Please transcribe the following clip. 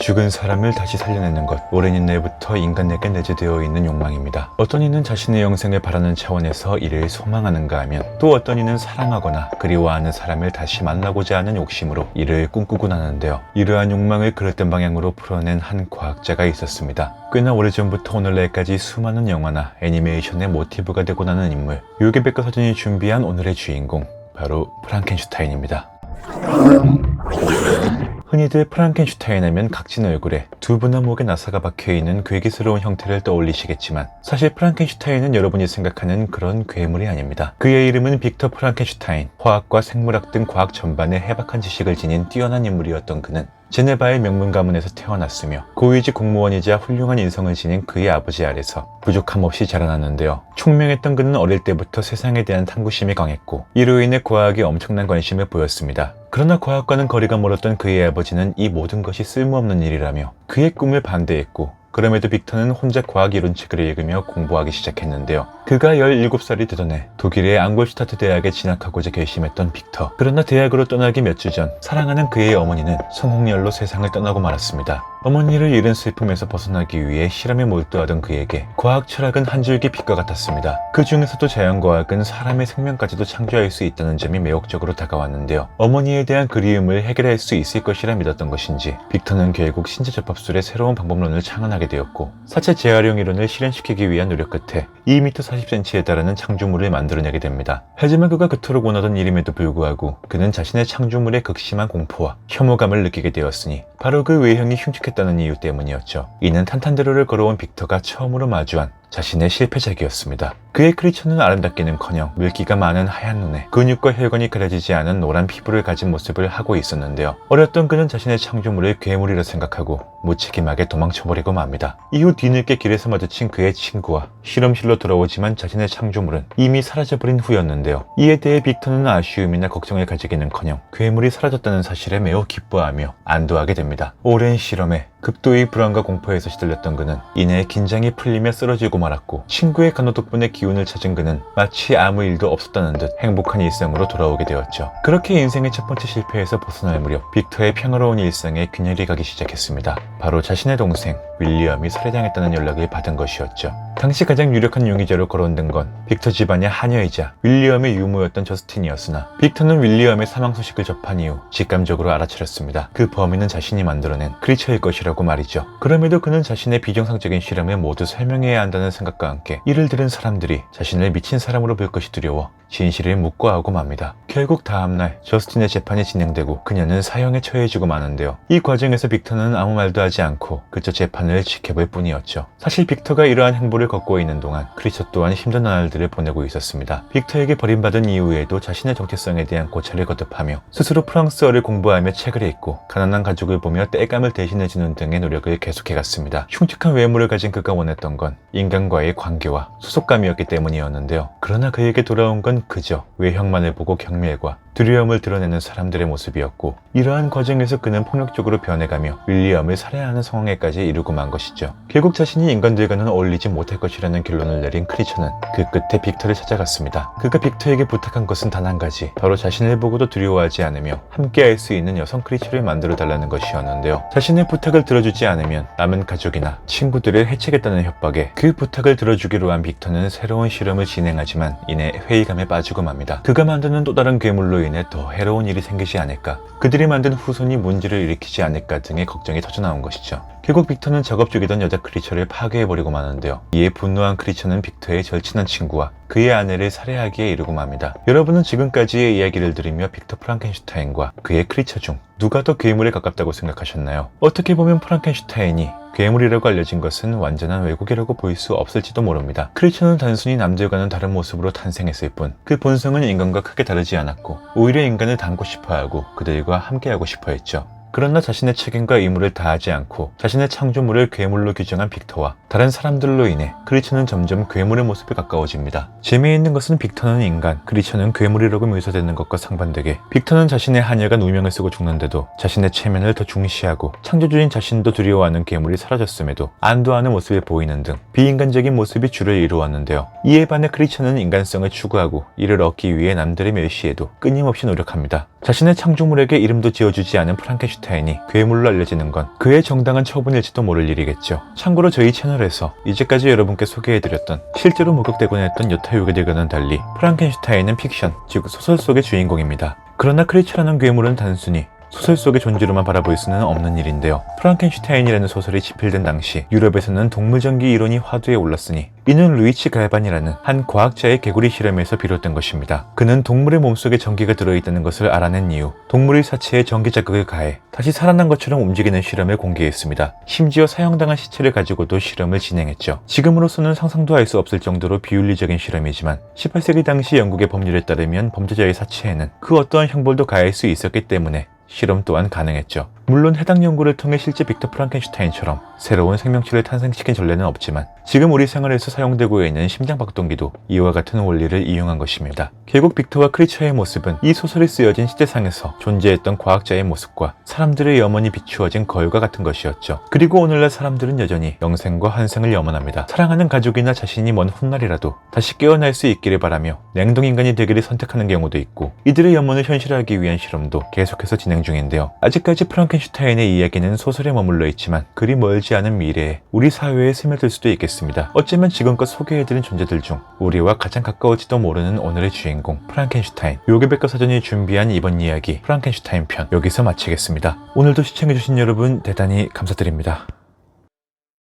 죽은 사람을 다시 살려내는 것, 오랜 옛날부터 인간에게 내재되어 있는 욕망입니다. 어떤 이는 자신의 영생을 바라는 차원에서 이를 소망하는가 하면, 또 어떤 이는 사랑하거나 그리워하는 사람을 다시 만나고자 하는 욕심으로 이를 꿈꾸곤 하는데요. 이러한 욕망을 그릇된 방향으로 풀어낸 한 과학자가 있었습니다. 꽤나 오래전부터 오늘날까지 수많은 영화나 애니메이션의 모티브가 되고 나는 인물, 요괴백과사전이 준비한 오늘의 주인공, 바로 프랑켄슈타인입니다. 흔히들 프랑켄슈타인 하면 각진 얼굴에 두부나 목에 나사가 박혀있는 괴기스러운 형태를 떠올리시겠지만, 사실 프랑켄슈타인은 여러분이 생각하는 그런 괴물이 아닙니다. 그의 이름은 빅터 프랑켄슈타인. 화학과 생물학 등 과학 전반에 해박한 지식을 지닌 뛰어난 인물이었던 그는 제네바의 명문 가문에서 태어났으며 고위직 공무원이자 훌륭한 인성을 지닌 그의 아버지 아래서 부족함 없이 자라났는데요. 총명했던 그는 어릴 때부터 세상에 대한 탐구심이 강했고, 이로 인해 과학에 엄청난 관심을 보였습니다. 그러나 과학과는 거리가 멀었던 그의 아버지는 이 모든 것이 쓸모없는 일이라며 그의 꿈을 반대했고, 그럼에도 빅터는 혼자 과학 이론책을 읽으며 공부하기 시작했는데요. 그가 17살이 되던 해 독일의 앙골슈타트 대학에 진학하고자 결심했던 빅터. 그러나 대학으로 떠나기 몇 주 전 사랑하는 그의 어머니는 성홍열로 세상을 떠나고 말았습니다. 어머니를 잃은 슬픔에서 벗어나기 위해 실험에 몰두하던 그에게 과학 철학은 한 줄기 빛과 같았습니다. 그 중에서도 자연과학은 사람의 생명까지도 창조할 수 있다는 점이 매혹적으로 다가왔는데요. 어머니에 대한 그리움을 해결할 수 있을 것이라 믿었던 것인지 빅터는 결국 신체접합술의 새로운 방법론을 창안하게 되었고, 사체 재활용 이론을 실현시키기 위한 노력 끝에 2m 40cm에 달하는 창조물을 만들어내게 됩니다. 하지만 그가 그토록 원하던 일임에도 불구하고 그는 자신의 창조물에 극심한 공포와 혐오감을 느끼게 되었으니 바로 그 외형이 흉측했다는 이유 때문이었죠. 이는 탄탄대로를 걸어온 빅터가 처음으로 마주한 자신의 실패작이었습니다. 그의 크리처는 아름답기는커녕 물기가 많은 하얀 눈에 근육과 혈관이 그려지지 않은 노란 피부를 가진 모습을 하고 있었는데요. 어렸던 그는 자신의 창조물을 괴물이라 생각하고 무책임하게 도망쳐버리고 맙니다. 이후 뒤늦게 길에서 마주친 그의 친구와 실험실로 돌아오지만 자신의 창조물은 이미 사라져버린 후였는데요. 이에 대해 빅터는 아쉬움이나 걱정을 가지기는커녕 괴물이 사라졌다는 사실에 매우 기뻐하며 안도하게 됩니다. 오랜 실험에 극도의 불안과 공포에서 시달렸던 그는 이내 긴장이 풀리며 쓰러지고 말았고, 친구의 간호 덕분에 기운을 찾은 그는 마치 아무 일도 없었다는 듯 행복한 일상으로 돌아오게 되었죠. 그렇게 인생의 첫 번째 실패에서 벗어날 무렵 빅터의 평화로운 일상에 균열이 가기 시작했습니다. 바로 자신의 동생 윌리엄이 살해당했다는 연락을 받은 것이었죠. 당시 가장 유력한 용의자로 거론된 건 빅터 집안의 하녀이자 윌리엄의 유모였던 저스틴이었으나, 빅터는 윌리엄의 사망 소식을 접한 이후 직감적으로 알아차렸습니다. 그 범인은 자신이 만들어낸 크리처일 것이라고 말이죠. 그럼에도 그는 자신의 비정상적인 실험을 모두 설명해야 한다는 생각과 함께 이를 들은 사람들이 자신을 미친 사람으로 볼 것이 두려워 진실을 묵과하고 맙니다. 결국 다음날 저스틴의 재판이 진행되고 그녀는 사형에 처해지고 마는데요. 이 과정에서 빅터는 아무 말도 하지 않고 그저 재판을 지켜볼 뿐이었죠. 사실 빅터가 이러한 행보를 걷고 있는 동안 크리처 또한 힘든 나날들을 보내고 있었습니다. 빅터에게 버림받은 이후에도 자신의 정체성에 대한 고찰을 거듭하며 스스로 프랑스어를 공부하며 책을 읽고 가난한 가족을 보며 땔감을 대신해주는 등의 노력을 계속해갔습니다. 흉측한 외모를 가진 그가 원했던 건 인간과의 관계와 소속감이었기 때문이었는데요. 그러나 그에게 돌아온 건 그저 외형만을 보고 경멸과 두려움을 드러내는 사람들의 모습이었고, 이러한 과정에서 그는 폭력적으로 변해가며 윌리엄을 살해하는 상황에까지 이르고 만 것이죠. 결국 자신이 인간들과는 어울리지 못할 것이라는 결론을 내린 크리처는 그 끝에 빅터를 찾아갔습니다. 그가 빅터에게 부탁한 것은 단 한 가지, 바로 자신을 보고도 두려워하지 않으며 함께할 수 있는 여성 크리처를 만들어달라는 것이었는데요. 자신의 부탁을 들어주지 않으면 남은 가족이나 친구들을 해치겠다는 협박에 그 부탁을 들어주기로 한 빅터는 새로운 실험을 진행하지만 이내 회의감에 빠지고 맙니다. 그가 만드는 또 다른 괴물로 인해 더 해로운 일이 생기지 않을까, 그들이 만든 후손이 문제를 일으키지 않을까 등의 걱정이 터져나온 것이죠. 결국 빅터는 작업 중이던 여자 크리처를 파괴해버리고 마는데요. 이에 분노한 크리처는 빅터의 절친한 친구와 그의 아내를 살해하기에 이르고 맙니다. 여러분은 지금까지의 이야기를 들으며 빅터 프랑켄슈타인과 그의 크리처 중 누가 더 괴물에 가깝다고 생각하셨나요? 어떻게 보면 프랑켄슈타인이 괴물이라고 알려진 것은 완전한 왜곡이라고 볼 수 없을지도 모릅니다. 크리처는 단순히 남들과는 다른 모습으로 탄생했을 뿐, 그 본성은 인간과 크게 다르지 않았고 오히려 인간을 닮고 싶어하고 그들과 함께하고 싶어했죠. 그러나 자신의 책임과 의무를 다하지 않고 자신의 창조물을 괴물로 규정한 빅터와 다른 사람들로 인해 크리처는 점점 괴물의 모습에 가까워집니다. 재미있는 것은 빅터는 인간, 크리처는 괴물이라고 묘사되는 것과 상반되게 빅터는 자신의 하녀가 누명을 쓰고 죽는데도 자신의 체면을 더 중시하고 창조주인 자신도 두려워하는 괴물이 사라졌음에도 안도하는 모습을 보이는 등 비인간적인 모습이 주를 이루었는데요. 이에 반해 크리처는 인간성을 추구하고 이를 얻기 위해 남들의 멸시에도 끊임없이 노력합니다. 자신의 창조물에게 이름도 지어주지 않은 프랑켄슈타인이 괴물로 알려지는 건 그의 정당한 처분일지도 모를 일이겠죠. 참고로 저희 채널에서 이제까지 여러분께 소개해드렸던 실제로 목격되곤 했던 여타 요괴들과는 달리 프랑켄슈타인은 픽션, 즉 소설 속의 주인공입니다. 그러나 크리처라는 괴물은 단순히 소설 속의 존재로만 바라볼 수는 없는 일인데요. 프랑켄슈타인이라는 소설이 집필된 당시 유럽에서는 동물전기 이론이 화두에 올랐으니 이는 루이치 갈반이라는 한 과학자의 개구리 실험에서 비롯된 것입니다. 그는 동물의 몸속에 전기가 들어있다는 것을 알아낸 이후 동물의 사체에 전기 자극을 가해 다시 살아난 것처럼 움직이는 실험을 공개했습니다. 심지어 사형당한 시체를 가지고도 실험을 진행했죠. 지금으로서는 상상도 할 수 없을 정도로 비윤리적인 실험이지만 18세기 당시 영국의 법률에 따르면 범죄자의 사체에는 그 어떠한 형벌도 가할 수 있었기 때문에 실험 또한 가능했죠. 물론 해당 연구를 통해 실제 빅터 프랑켄슈타인처럼 새로운 생명체를 탄생시킨 전례는 없지만 지금 우리 생활에서 사용되고 있는 심장박동기도 이와 같은 원리를 이용한 것입니다. 결국 빅터와 크리처의 모습은 이 소설에 쓰여진 시대상에서 존재했던 과학자의 모습과 사람들의 염원이 비추어진 거울과 같은 것이었죠. 그리고 오늘날 사람들은 여전히 영생과 환생을 염원합니다. 사랑하는 가족이나 자신이 먼 훗날이라도 다시 깨어날 수 있기를 바라며 냉동인간이 되기를 선택하는 경우도 있고 이들의 염원을 현실화하기 위한 실험도 계속해서 진행 중인데요. 아직까지 프랑켄슈타인의 이야기는 소설에 머물러 있지만 그리 멀지 않은 미래에 우리 사회에 스며들 수도 있겠습니다. 어쩌면 지금껏 소개해드린 존재들 중 우리와 가장 가까울지도 모르는 오늘의 주인공 프랑켄슈타인, 요괴백과사전이 준비한 이번 이야기 프랑켄슈타인 편 여기서 마치겠습니다. 오늘도 시청해주신 여러분 대단히 감사드립니다.